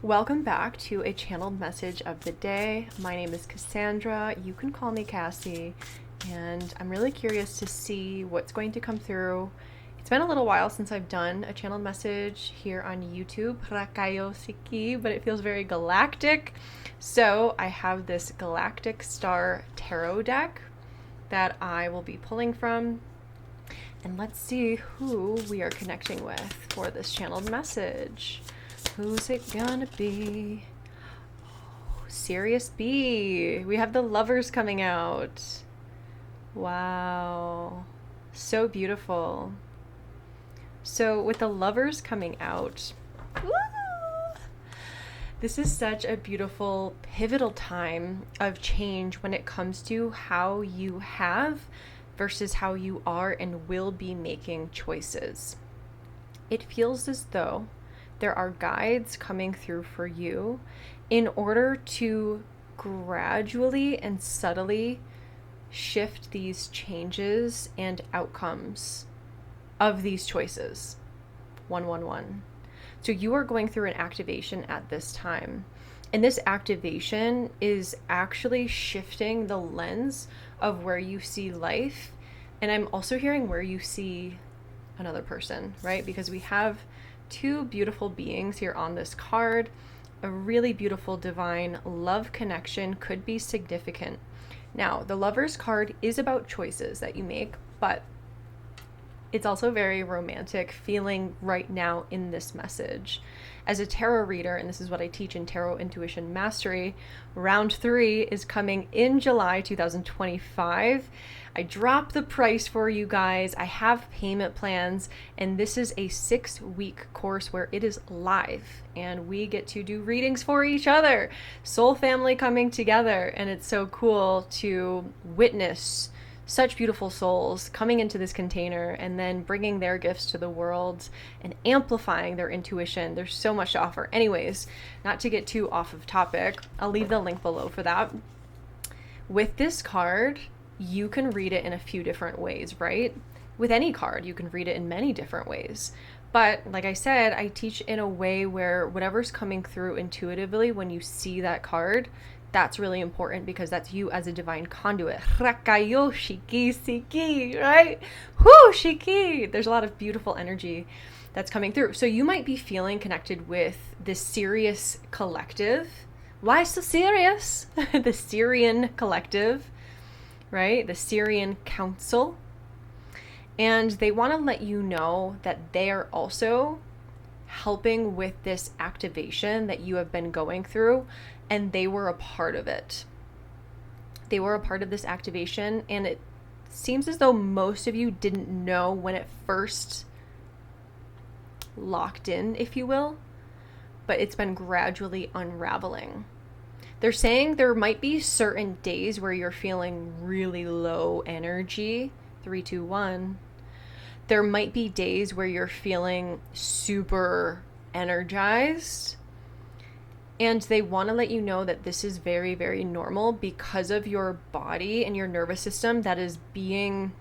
Welcome back to a channeled message of the day. My name is Cassandra. You can call me Cassie, and I'm really curious to see what's going to come through. It's been a little while since I've done a channeled message here on YouTube, but it feels very galactic. So I have this Galactic Star Tarot deck that I will be pulling from. And let's see who we are connecting with for this channeled message. Who's it gonna be? Oh, Sirius B. We have the lovers coming out. Wow. So beautiful. So with the lovers coming out, woo, this is such a beautiful, pivotal time of change when it comes to how you have versus how you are and will be making choices. It feels as though there are guides coming through for you in order to gradually and subtly shift these changes and outcomes of these choices. 111. So you are going through an activation at this time. And this activation is actually shifting the lens of where you see life. And I'm also hearing where you see another person, right? Because we have two beautiful beings here on this card. A really beautiful divine love connection could be significant. Now, the Lover's card is about choices that you make, but it's also very romantic feeling right now in this message. As a tarot reader, and this is what I teach in Tarot Intuition Mastery, round 3 is coming in July 2025. I dropped the price for you guys. I have payment plans, and this is a 6-week course where it is live, and we get to do readings for each other. Soul family coming together, and it's so cool to witness such beautiful souls coming into this container and then bringing their gifts to the world and amplifying their intuition. There's so much to offer. Anyways, not to get too off of topic, I'll leave the link below for that. With this card, you can read it in a few different ways, right? With any card, you can read it in many different ways. But like I said, I teach in a way where whatever's coming through intuitively when you see that card, that's really important because that's you as a divine conduit. Rakayo shiki siki, right? Whoo, shiki. There's a lot of beautiful energy that's coming through. So you might be feeling connected with the Sirius collective. Why so serious? The Syrian collective, right? The Syrian council. And they want to let you know that they are also helping with this activation that you have been going through, and they were a part of it. They were a part of this activation, and it seems as though most of you didn't know when it first locked in, if you will, but it's been gradually unraveling. They're saying there might be certain days where you're feeling really low energy. 3, 2, 1. There might be days where you're feeling super energized, and they want to let you know that this is very, very normal because of your body and your nervous system that is being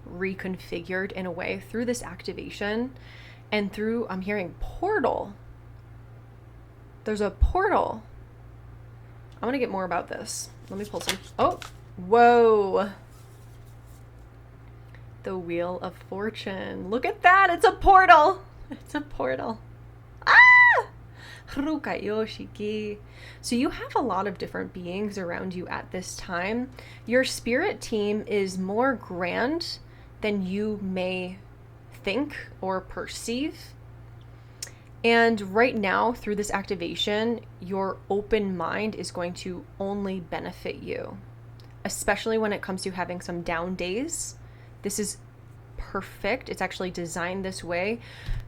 reconfigured in a way through this activation and through, I'm hearing portal. There's a portal. I want to get more about this. Let me pull some. Oh, whoa. The Wheel of Fortune. Look at that. It's a portal. It's a portal. Ah! So you have a lot of different beings around you at this time. Your spirit team is more grand than you may think or perceive. And right now, through this activation, your open mind is going to only benefit you, especially when it comes to having some down days. This is perfect. It's actually designed this way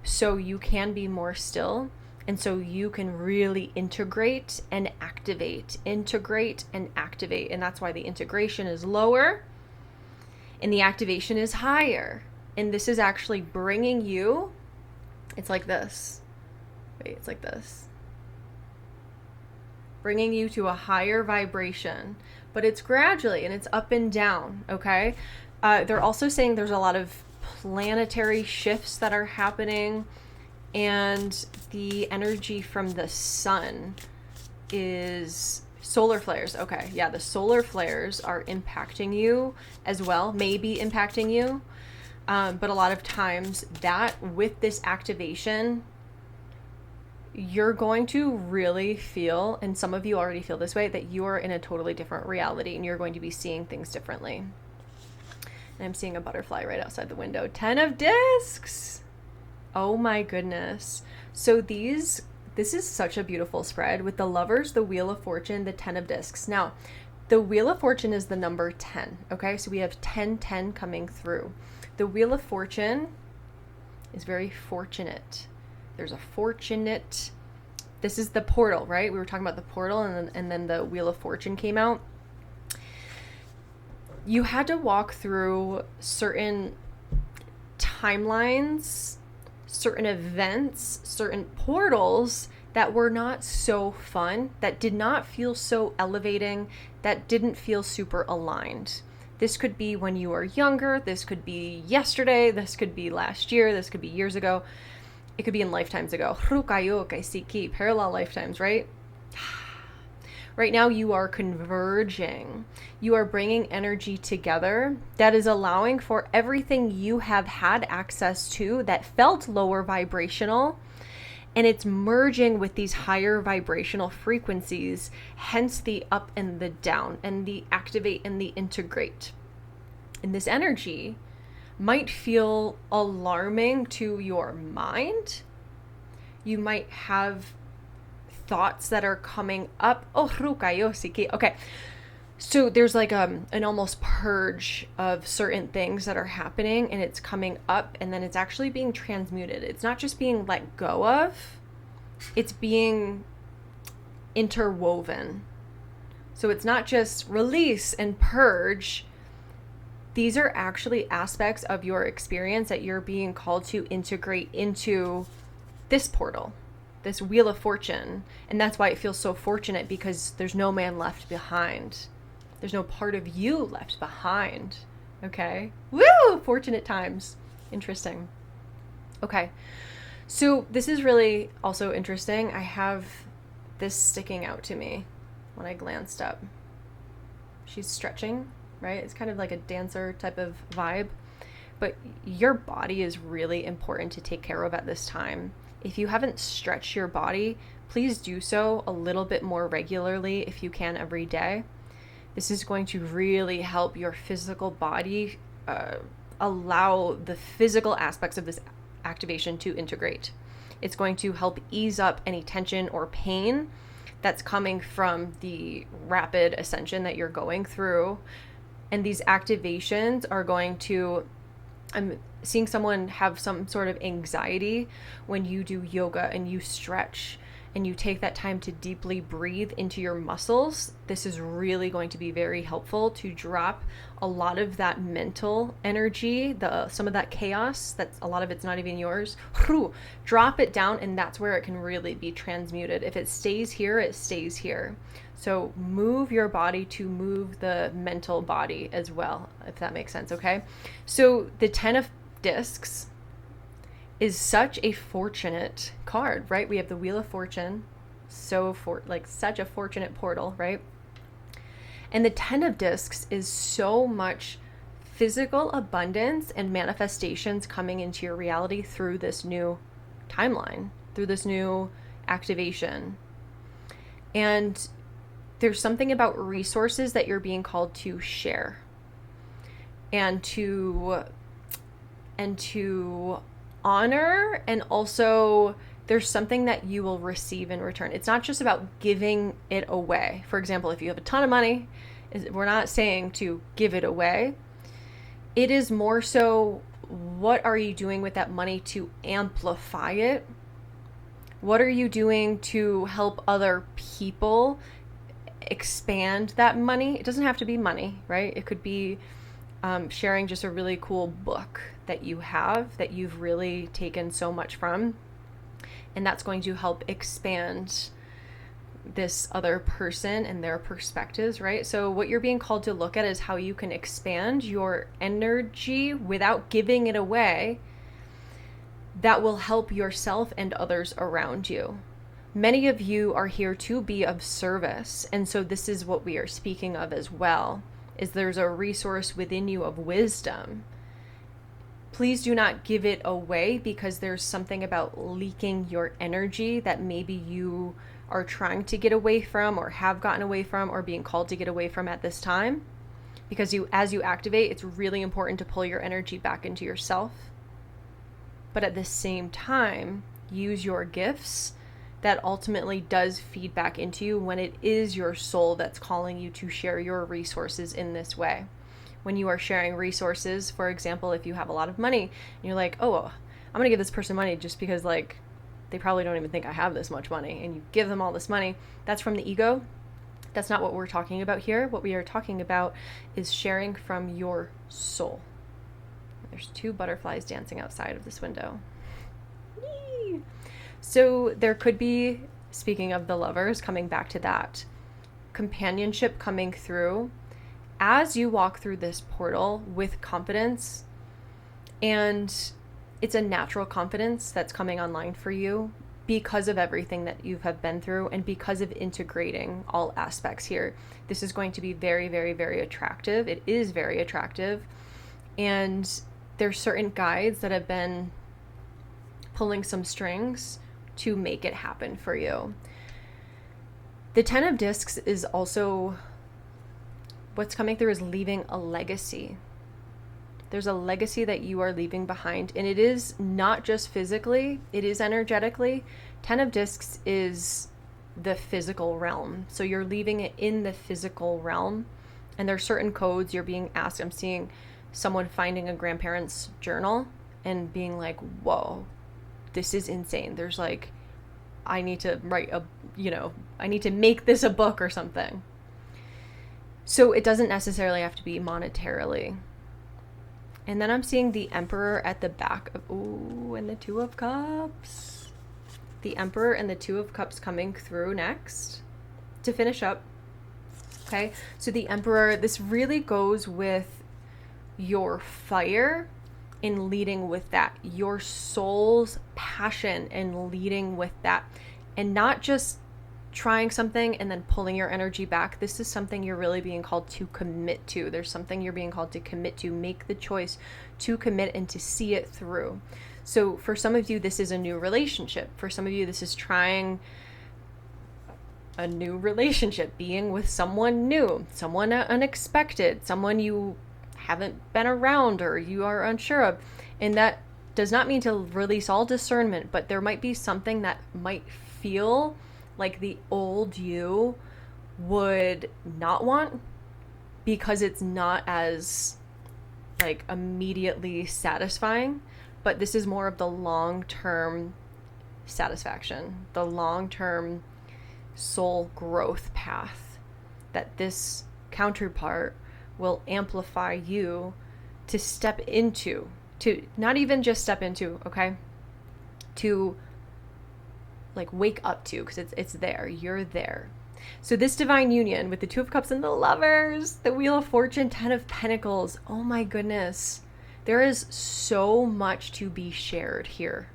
so you can be more still, and so you can really integrate and activate. And that's why the integration is lower and the activation is higher. And this is actually bringing you, it's like this. Wait, it's like this. Bringing you to a higher vibration, but it's gradually and it's up and down, okay? They're also saying there's a lot of planetary shifts that are happening And the energy from the sun is solar flares. Okay, yeah, the solar flares are impacting you as well, maybe impacting you. But a lot of times that with this activation, you're going to really feel, and some of you already feel this way, that you are in a totally different reality and you're going to be seeing things differently. And I'm seeing a butterfly right outside the window. 10 of discs. Oh my goodness. So this is such a beautiful spread with the Lovers, the Wheel of Fortune, the 10 of discs. Now, the Wheel of Fortune is the number 10, okay? So we have 10 coming through. The Wheel of Fortune is very fortunate. There's a fortunate, this is the portal, right? We were talking about the portal, and then the Wheel of Fortune came out. You had to walk through certain timelines, certain events, certain portals that were not so fun, that did not feel so elevating, that didn't feel super aligned. This could be when you were younger, this could be yesterday, this could be last year, this could be years ago, it could be in lifetimes ago. Parallel lifetimes, right? Right now you are converging. You are bringing energy together that is allowing for everything you have had access to that felt lower vibrational, and it's merging with these higher vibrational frequencies, hence the up and the down and the activate and the integrate. And this energy might feel alarming to your mind. You might have thoughts that are coming up. Okay. So there's like an almost purge of certain things that are happening, and it's coming up, and then it's actually being transmuted. It's not just being let go of, it's being interwoven. So it's not just release and purge. These are actually aspects of your experience that you're being called to integrate into this portal, this Wheel of Fortune. And that's why it feels so fortunate, because there's no man left behind. There's no part of you left behind. Okay? Woo! Fortunate times. Interesting. Okay. So this is really also interesting. I have this sticking out to me when I glanced up. She's stretching, right? It's kind of like a dancer type of vibe. But your body is really important to take care of at this time. If you haven't stretched your body, please do so a little bit more regularly if you can every day. This is going to really help your physical body allow the physical aspects of this activation to integrate. It's going to help ease up any tension or pain that's coming from the rapid ascension that you're going through. And these activations are going to, I'm seeing someone have some sort of anxiety when you do yoga and you stretch and you take that time to deeply breathe into your muscles. This is really going to be very helpful to drop a lot of that mental energy, some of that chaos, that's a lot of it's not even yours. Drop it down, and that's where it can really be transmuted. If it stays here, it stays here. So move your body to move the mental body as well, if that makes sense, okay? So the 10 of discs is such a fortunate card, right? We have the Wheel of Fortune, such a fortunate portal, right? And the 10 of discs is so much physical abundance and manifestations coming into your reality through this new timeline, through this new activation. And there's something about resources that you're being called to share and to honor, and also there's something that you will receive in return. It's not just about giving it away. For example, if you have a ton of money, we're not saying to give it away. It is more so, what are you doing with that money to amplify it? What are you doing to help other people expand that money? It doesn't have to be money, right? It could be sharing just a really cool book that you have, that you've really taken so much from, and that's going to help expand this other person and their perspectives, right? So what you're being called to look at is how you can expand your energy without giving it away, that will help yourself and others around you. Many of you are here to be of service. And so this is what we are speaking of as well, is there's a resource within you of wisdom. Please do not give it away, because there's something about leaking your energy that maybe you are trying to get away from, or have gotten away from, or being called to get away from at this time. Because as you activate, it's really important to pull your energy back into yourself. But at the same time, use your gifts that ultimately does feed back into you when it is your soul that's calling you to share your resources in this way. When you are sharing resources, for example, if you have a lot of money and you're like, oh, I'm going to give this person money just because like they probably don't even think I have this much money, and you give them all this money, that's from the ego. That's not what we're talking about here. What we are talking about is sharing from your soul. There's 2 butterflies dancing outside of this window. Yee! So there could be, speaking of the lovers, coming back to that, companionship coming through as you walk through this portal with confidence. And it's a natural confidence that's coming online for you because of everything that you have been through, and because of integrating all aspects here. This is going to be very, very, very attractive. It is very attractive. And there's certain guides that have been pulling some strings to make it happen for you. The 10 of Discs is also, what's coming through is leaving a legacy. There's a legacy that you are leaving behind, and it is not just physically, it is energetically. 10 of Discs is the physical realm. So you're leaving it in the physical realm, and there's certain codes you're being asked. I'm seeing someone finding a grandparent's journal and being like, whoa, this is insane. There's like, I need to write I need to make this a book or something. So it doesn't necessarily have to be monetarily. And then I'm seeing the Emperor at the back of, and the 2 of Cups. The Emperor and the 2 of Cups coming through next to finish up. Okay, so the Emperor, this really goes with your fire in leading with that, your soul's passion and leading with that, and not just trying something and then pulling your energy back. This is something you're really being called to commit to. There's something you're being called to commit to. Make the choice to commit and to see it through. So for some of you, this is a new relationship. For some of you, this is trying a new relationship, being with someone new, someone unexpected, someone you haven't been around or you are unsure of. And that does not mean to release all discernment, but there might be something that might feel like the old you would not want, because it's not as like immediately satisfying. But this is more of the long-term satisfaction, the long-term soul growth path that this counterpart will amplify you to step into, to not even just step into, okay, to like wake up to, because it's there, you're there. So this divine union with the 2 of Cups and the Lovers, the Wheel of Fortune, 10 of Pentacles, oh my goodness, there is so much to be shared here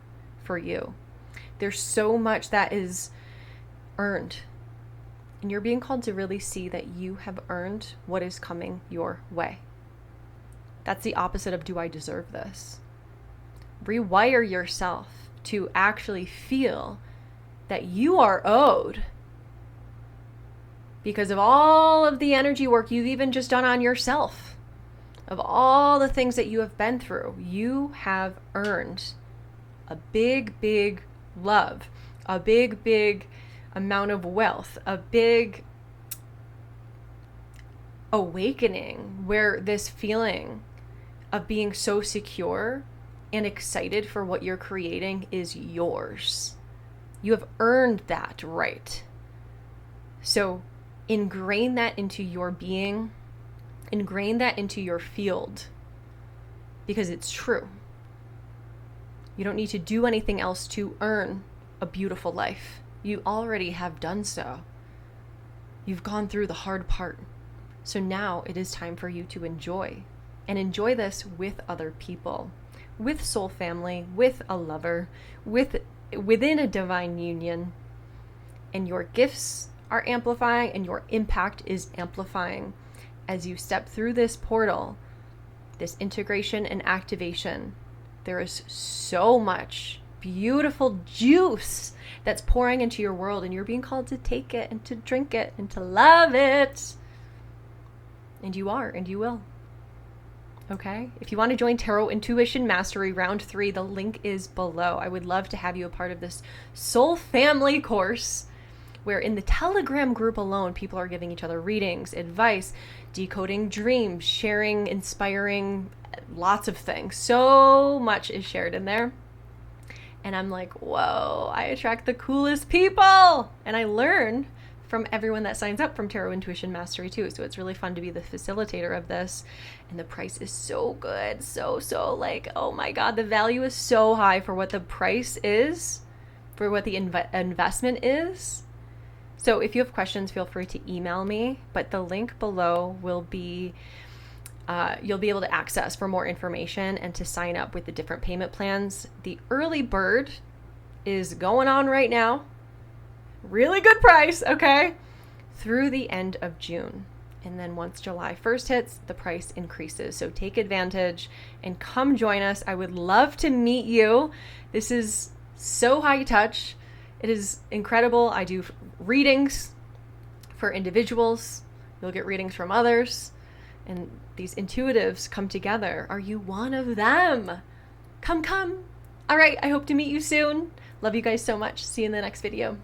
for you. There's so much that is earned, and you're being called to really see that you have earned what is coming your way. That's the opposite of, do I deserve this? Rewire yourself to actually feel that you are owed, because of all of the energy work you've even just done on yourself, of all the things that you have been through. You have earned a big, big love, a big, big amount of wealth, a big awakening, where this feeling of being so secure and excited for what you're creating is yours. You have earned that right. So ingrain that into your being, ingrain that into your field, because it's true. You don't need to do anything else to earn a beautiful life. You already have done so. You've gone through the hard part. So now it is time for you to enjoy, and enjoy this with other people, with soul family, with a lover, within a divine union. And your gifts are amplifying and your impact is amplifying as you step through this portal, this integration and activation. There is so much beautiful juice that's pouring into your world, and you're being called to take it and to drink it and to love it. And you are, and you will. Okay? If you want to join Tarot Intuition Mastery Round 3, the link is below. I would love to have you a part of this Soul Family course, where in the Telegram group alone, people are giving each other readings, advice, decoding dreams, sharing, inspiring, lots of things. So much is shared in there. And I'm like, whoa, I attract the coolest people. And I learn from everyone that signs up from Tarot Intuition Mastery too. So it's really fun to be the facilitator of this. And the price is so good. So like, oh my God, the value is so high for what the price is, for what the investment is. So if you have questions, feel free to email me, but the link below will be, you'll be able to access for more information and to sign up with the different payment plans. The early bird is going on right now. Really good price, okay? Through the end of June. And then once July 1st hits, the price increases. So take advantage and come join us. I would love to meet you. This is so high touch. It is incredible. I do readings for individuals. You'll get readings from others. And these intuitives come together. Are you one of them? Come. All right, I hope to meet you soon. Love you guys so much. See you in the next video.